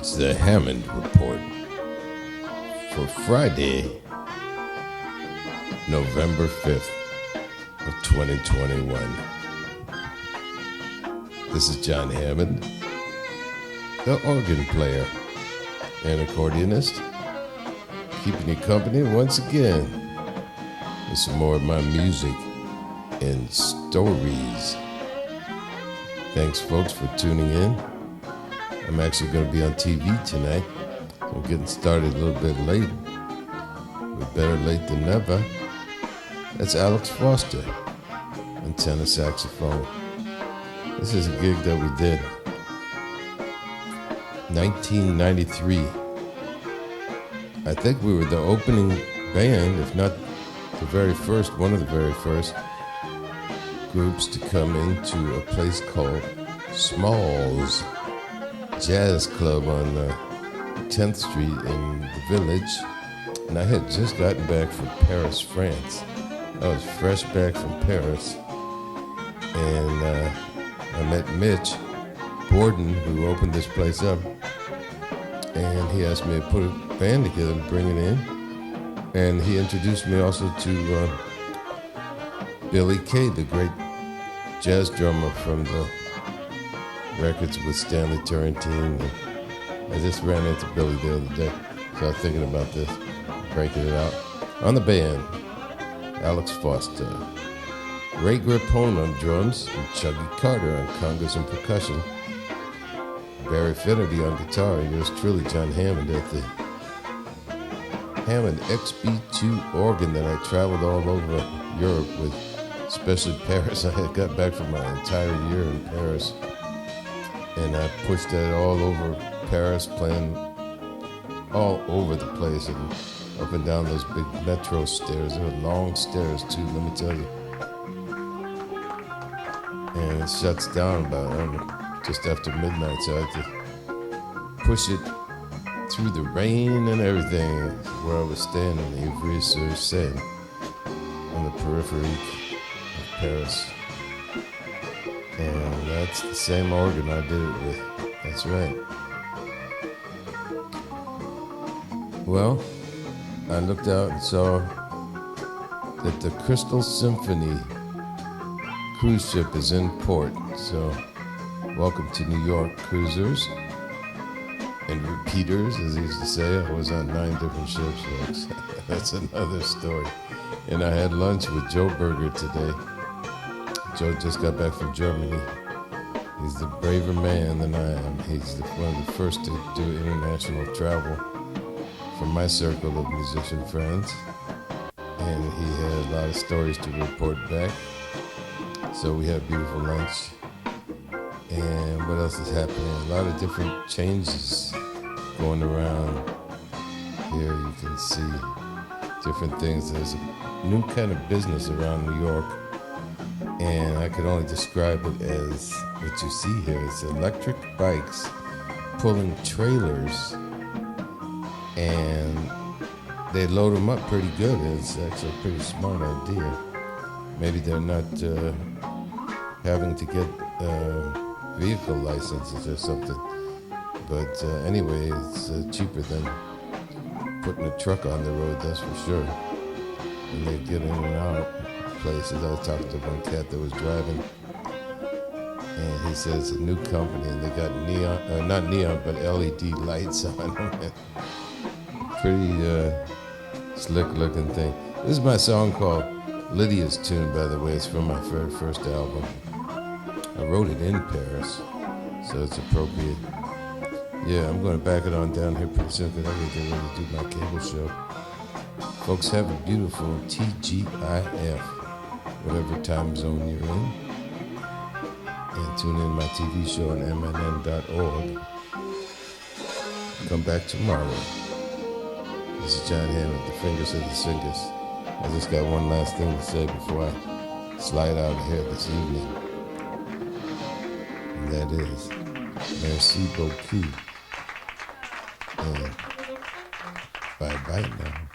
It's the Hammond Report for Friday, November 5th of 2021. This is Jon Hammond, the organ player and accordionist, keeping you company once again with some more of my music and stories. Thanks, folks, for tuning in. I'm actually going to be on TV tonight. I'm getting started a little bit late, but better late than never. That's Alex Foster on tenor saxophone. This is a gig that we did 1993. I think we were the opening band, if not the very first, one of the very first groups to come into a place called Smalls Jazz Club on 10th Street in the Village. And I had just gotten back from Paris, France. I was fresh back from Paris. And I met Mitch Borden, who opened this place up. And he asked me to put a band together and bring it in. And he introduced me also to Billy Kay, the great jazz drummer from the records with Stanley Turrentine. I just ran into Billy the other day, so I was thinking about this, breaking it out. On the band, Alex Foster, Ray Grappone on drums, and Chuggy Carter on congas and percussion, Barry Finnerty on guitar, and yours truly, Jon Hammond, at the Hammond XB2 organ that I traveled all over Europe with, especially Paris. I had got back from my entire year in Paris, and I pushed that all over Paris, playing all over the place and up and down those big metro stairs. They were long stairs too, let me tell you. And it shuts down about, I don't know, just after midnight, so I had to push it through the rain and everything where I was staying in the Ivry-sur-Seine on the periphery of Paris. And that's the same organ I did it with. That's right. Well, I looked out and saw that the Crystal Symphony cruise ship is in port. So, welcome to New York, cruisers and repeaters, as he used to say. I was on 9 different ships, folks. That's another story. And I had lunch with Joe Berger today. Joe just got back from Germany. He's the braver man than I am. He's one of the first to do international travel from my circle of musician friends. And he had a lot of stories to report back. So we had a beautiful lunch. And what else is happening? A lot of different changes going around here. You can see different things. There's a new kind of business around New York. And I could only describe it as what you see here. It's electric bikes pulling trailers, and they load them up pretty good. It's actually a pretty smart idea. Maybe they're not having to get vehicle licenses or something. But anyway, it's cheaper than putting a truck on the road, that's for sure. And they get in and out places. I was talking to one cat that was driving, and he says a new company, and they got neon, not neon, but LED lights on them. Pretty slick looking thing. This is my song called Lydia's Tune, by the way. It's from my very first album. I wrote it in Paris, so it's appropriate. Yeah, I'm going to back it on down here pretty soon because I'm going to get ready to do my cable show. Folks, have a beautiful TGIF, whatever time zone you're in. And tune in my TV show on mnn.org. Come back tomorrow. This is Jon Hammond, the fingers of the singers. I just got one last thing to say before I slide out of here this evening. And that is, merci beaucoup. And bye-bye now.